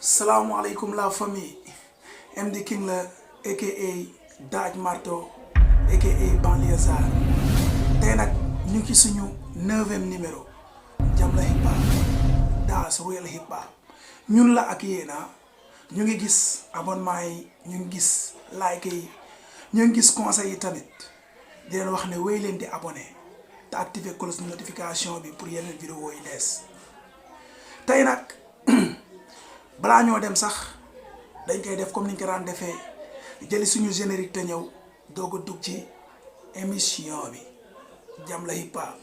Salaamaaleykum la famille MD King la aka Daj Marto aka Banlieusard tey nag ñu ngi ci suñu 9e numéro Jamla Hip Hop das Real Hip Hop ñun la ak yéena ñu ngi gis abonnement yi ñu ngi gis like yi ñu ngi gis conseil yi tamit di leen wax ne wéy leen di abonné te activer cloche notification bi pour yeneen vidéo yi des tey nag balaa ñoo dem sax dañ koy def comme niñ ko daan defee jëli suñu générique te ñëw doog a dugg ci émission bi Jamla Hip Hop.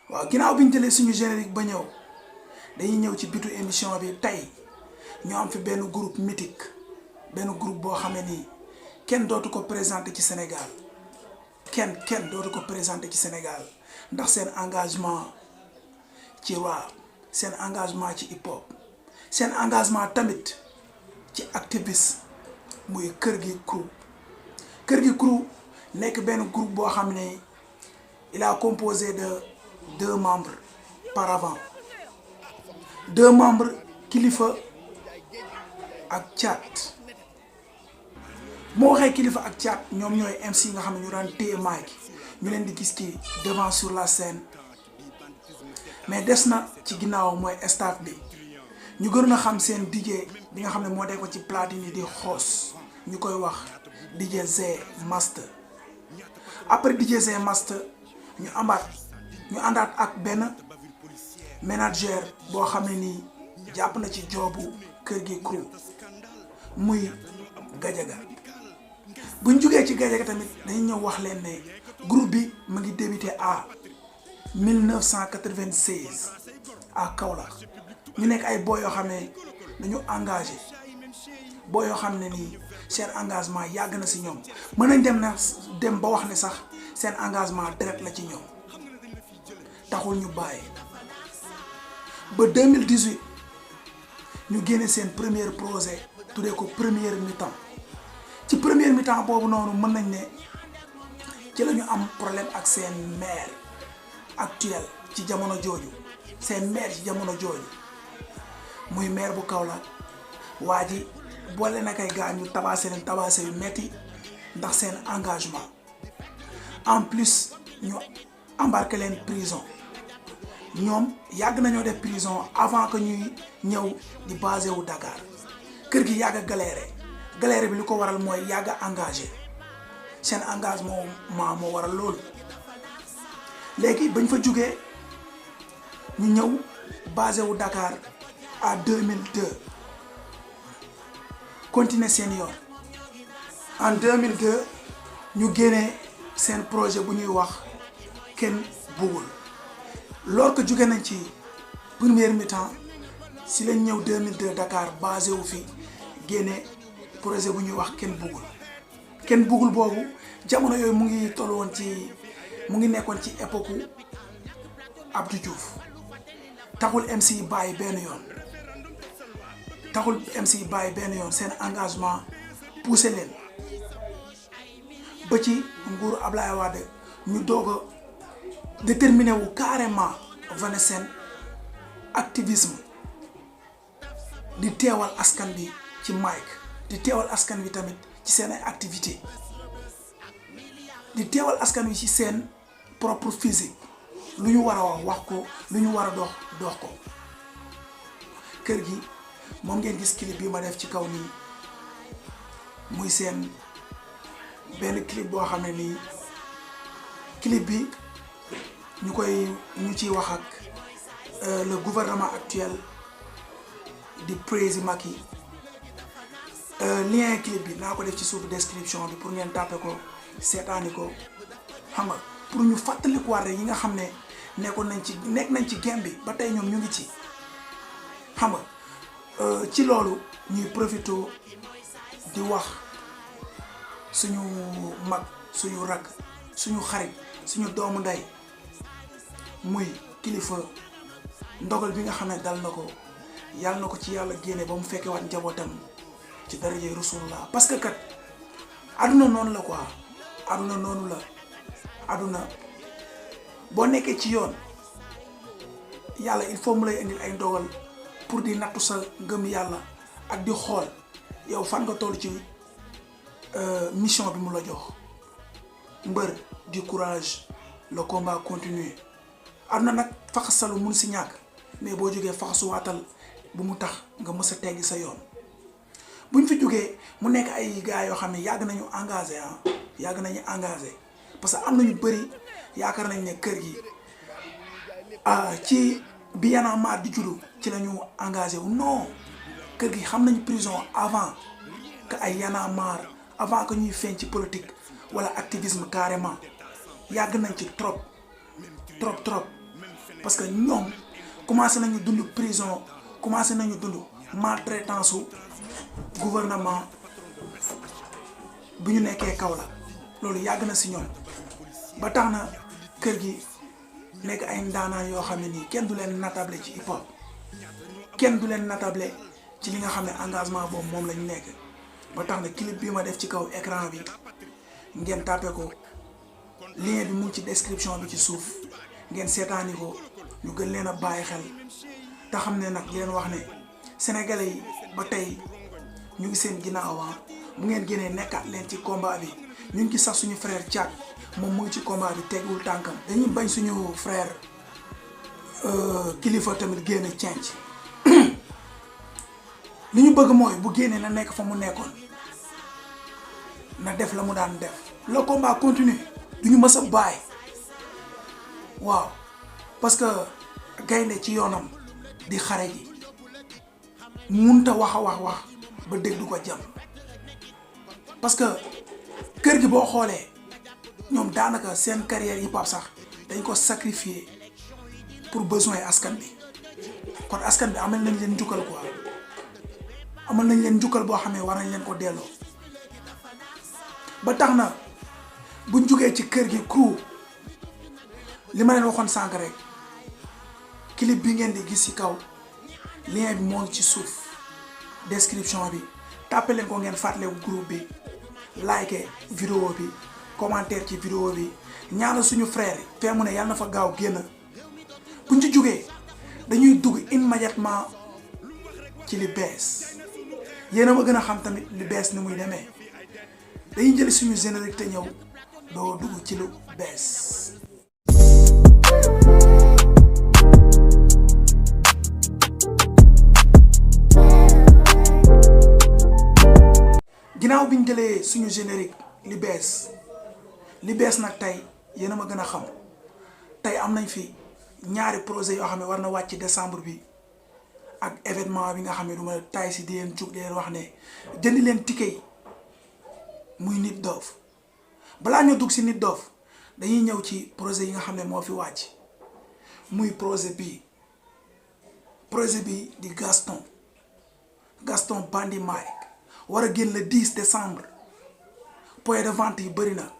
waaw ginnaaw bi ñu jëlee suñu générique ba ñëw dañuy ñëw ci bitu émission bi tey ñoo am fi benn groupe mythique benn groupe boo xam ne nii kenn dootu ko présenté ci Sénégal kenn dootu ko présenté ci Sénégal ndax seen engagement ci rap seen engagement ci hip hop seen engagement tamit ci activisme muy Kër Gi Crew nekk benn groupe boo xam ne il a composé de 2 membres par avant 2 membres Kilifa ak Thiat. moo waxee Kilifa ak Thiat ñoom ñooy MC nga xam ne ñu daan téye mic ñu leen di gis ci devant sur la scène mais des na ci ginnaaw mooy staff bi ñu gën a xam seen DJ bi nga xam ne moo dee ko ci platine yi di xoos ñu koy wax DJ Z Master après DJ Z Master ñu àndaat ak benn manager boo xam ne nii jàpp na ci joobu Kër Gi Crew muy Gajaga buñ jógee ci Gajaga tamit dañuy ñëw wax leen ne groupe bi mu ngi débuté à 1996 à Kaolack ñu nekk ay boy yoo xam ne dañu engagé boy yoo xam ne nii seen engagement yàgg na si ñoom mën nañ dem ba wax ne sax seen engagement direct la ci ñoom taxul ñu bàyyi ba 2018 ñu génne seen premier projet tuddee ko première mi-temps ci première mi-temps boobu noonu mën nañ ne ci la ñu am problème ak seen maire actuel ci jamono jooju seen maire ci jamono jooju muy maire bu Kaolack waa ji boole na kay gaañ ñu tabaase yu metti ndax seen engagement en plus ñu embarqué leen prison ñoom yàgg nañoo def prison avant que ñuy ñëw di basé wu Dakar kër gi yàgg a galère bi li ko waral mooy yàgg a engagé seen engagement moo waral loolu léegi bañ fa jugee ñu ñëw basé wu Dakar à 2002 continuer seen yoon en 2002 ñu génnee seen projet bu ñuy wax Kenn Bugul loolu ko jugee nañ ci première mi-temps si lañ ñëw 2002 Dakar basé wu fi génne projet bu ñuy wax Kenn Bugul boobu jamono yooyu mu ngi toll woon mu ngi nekkoon ci époque Abdou Diouf taxul MC bàyyi benn yoon seen engagement poussé leen ba ci nguuru Ablaye Wade ñu doog a déterminé wu carrément wane seen activisme di teewal askan bi ci mic di teewal askan wi tamit ci seen ay activité di teewal askan wi ci seen propre physique lu ñu war a wax ko lu ñu war a dox ko Kër Gi moom ngeen gis clip bi ma def ci kaw nii muy seen benn clip boo xam ne nii clip bi ñu ciy wax ak le gouvernement actuel di président Macky lien clip bi naa ko def ci suufu description bi pour ngeen tàppe ko seetaani ko xam nga pour ñu fàttalikuwaat rek yi nga xam ne nekk nañ ci game bi ba tey ñoom ñu ngi ci xam nga ci loolu ñuy profité di wax suñu mag suñu rak suñu xarit suñu doomu ndey muy Kilifa ndogal bi nga xam ne dal na ko yàlla na ko ci yàlla génne ba mu fekkee waat njabootam ci daraje Rasulullah parce que kat aduna noonu la quoi aduna noonu la aduna boo nekkee ci yoon yàlla il faut mu lay indil ay ndogal pour di nattu sa ngëm yàlla ak di xool yow fan nga toll ci mission bi mu la jox mbër du courage le combat continue aduna nag faxasalu mun si ñàkk mais boo jógee faxasuwaatal bu mu tax nga mës a teggi sa yoon buñ fi jógee mu nekk ay gars yoo xam ne yàgg nañu engagé yàgg nañu engagé parce que am nañu bëri yaakaar nañ ne kër gi ci bi Y'en a marre di juddu ci la ñu engagé wu non kër gi xam nañu prison avant que ay Y'en a marre avant que ñuy feeñ ci politique wala activisme carrément yàgg nañ ci trop parce que ñoom commencé nañu dund prison commencé nañu dund maltraitance su gouvernement bu ñu nekkee kaw la loolu yàgg na si ñoom ba tax na kër gi nekk ay ndaanaan yoo xam ne nii kenn du leen natable ci hip hop kenn du leen natable ci li nga xam ne engagement boobu moom lañu nekk ba tax na clip bi ma def ci kaw écran bi ngeen tàppe ko lien bi mu ngi ci description bi ci suuf ngeen seetaani ko ñu gën leen a bàyyi xel te xam ne nag di leen wax ne sénégalais yi ba tey ñu ngi seen ginnaaw mu ngeen génnee nekkaat leen ci combat bi ñu ngi sax suñu frère Thiat moom mu ngi ci combat bi teguwul tànkam dañuy bañ suñu frère kilifa tamit génn cenc li ñu bëgg mooy bu génnee na nekk fa mu nekkoon na def la mu daan def le combat continue duñu mës a bàyyi waaw parce que gaynde ci yoonam di xare ji munta wax ba dégg du ko jam parce que kër gi boo xoolee ñoom daanaka seen carrière hip hop sax dañ ko sacrifier pour besoin askan bi kon askan bi amal nañ leen njukkal quoi amal nañ leen njukkal boo xamee war nañ leen ko delloo ba tax na buñ jugee ci kër gi crew li ma leen waxoon sànq rek clip bi ngeen di gis ci kaw lien bi moo ngi ci suuf description bi tàppe leen ko ngeen fàttalewu groupe bi like vidéo bi commentaire ci vidéo bi ñaanal suñu frère yi fee mu ne yàlla na fa gaaw génn buñ ci jugee dañuy dugg immédiatement ci li bees yéen a ma gën a xam tamit li bees ni muy demee dañuy jël suñu générique te ñëw doo dugg ci lu bees. ginnaaw bi ñu jëlee suñu générique li bees nag tey yéen a ma gën a xam tey am nañ fi ñaari projet yoo xam ne war na wàcc décembre bi ak événement bi nga xam ne du ma tay si di leen jug di leen wax ne jëndi leen ticket yi muy Nit Doff balaa ñoo dugg si Nit Doff dañuy ñëw ci projet yi nga xam ne moo fi wàcc muy projet bi di Gaston Bandi Mike war a génn le 10 décembre point de vente yi bëri na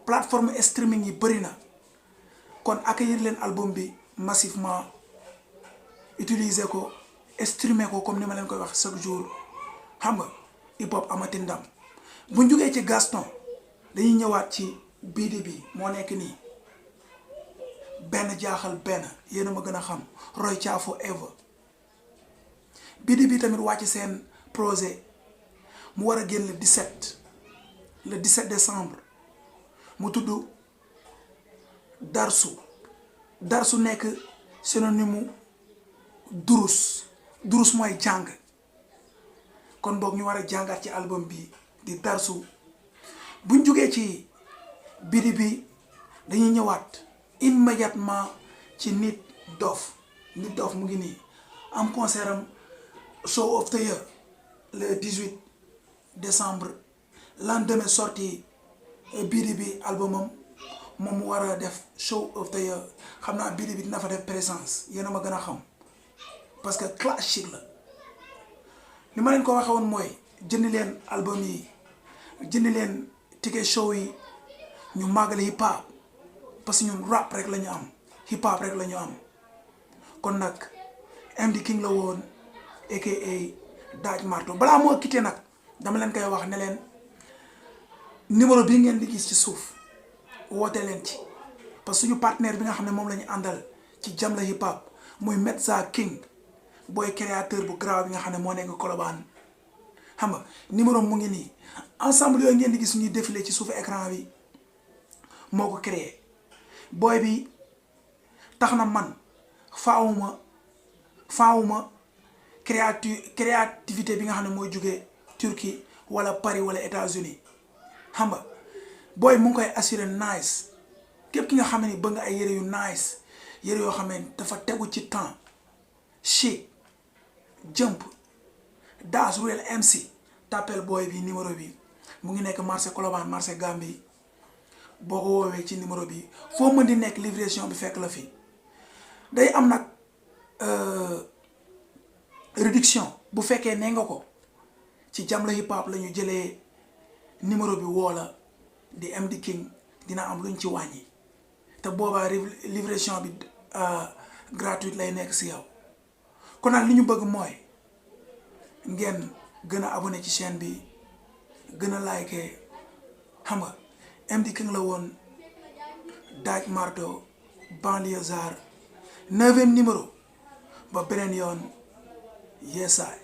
plateforme streaming yi bëri na kon accueillir leen album bi massivement utiliser ko streamer ko comme ni ma leen koy wax chaque jour xam nga hip hop amati ndam bu ñu jógee ci Gaston dañuy ñëwaat ci biidi bi moo nekk nii benn jaaxal benn yéen a ma gën a xam Roy Caafo Ever biidi bi tamit wàcc seen projet mu war a génn le 17 décembre mu tudd Darsu nekk synonyme durus mooy jàng kon boog ñu war a jàngaat ci album bi di Darsu buñ jógee ci biidi bi dañuy ñëwaat immédiatement ci Nit Doff mu ngi nii am concert am show of the year le 18 décembre lendemain sorti biidi bi albumam moom mu war a def show of the year xam naa biidi bi dina fa def présence yéen a ma gën a xam parce que classique la li ma leen ko waxee woon mooy jënd leen album yi jënd leen ticket show yi ñu màggale hip hop parce que ñun rap rek la ñu am hip hop rek la ñu am kon nag MD King la woon aka Daaj Marto balaa moo quitté nag dama leen koy wax ne leen numéro bi ngeen di gis ci suuf woote leen ci parce que suñu partenaire bi nga xam ne moom la ñu àndal ci Jamla hip hop muy Metza King booy créateur bu grave bi nga xam ne moo nekk Colobane xam nga numéro mu ngi nii ensemble yooyu ngeen di gis ñuy défilé ci suufu écran bi moo ko créé booy bi tax na man faawuma créativité bi nga xam ne mooy jóge Turquie wala Paris wala États-Unis xam nga booy mu ngi koy assuré nice képp ki nga xam ne bëgg nga ay yére yu nice yére yoo xam ne dafa tegu ci temps chic jump Das Real MC t'appel booy bi numéro bi mu ngi nekk marché Colobane marché Gambie boo ko woowee ci numéro bi foo mën di nekk livraison bi fekk la fi day am nag réduction bu fekkee ne nga ko ci Jamla hip hop la ñu jëlee numéro bi woo la di MD King dina am luñ ci wàññi te boobaa livraison bi gratuite lay nekk si yow kon nag li ñu bëgg mooy ngeen gën a abonné ci chaîne bi gën a like xam nga MD King la woon Daaj Marto banlieusard 9e numéro ba beneen yoon yeesaay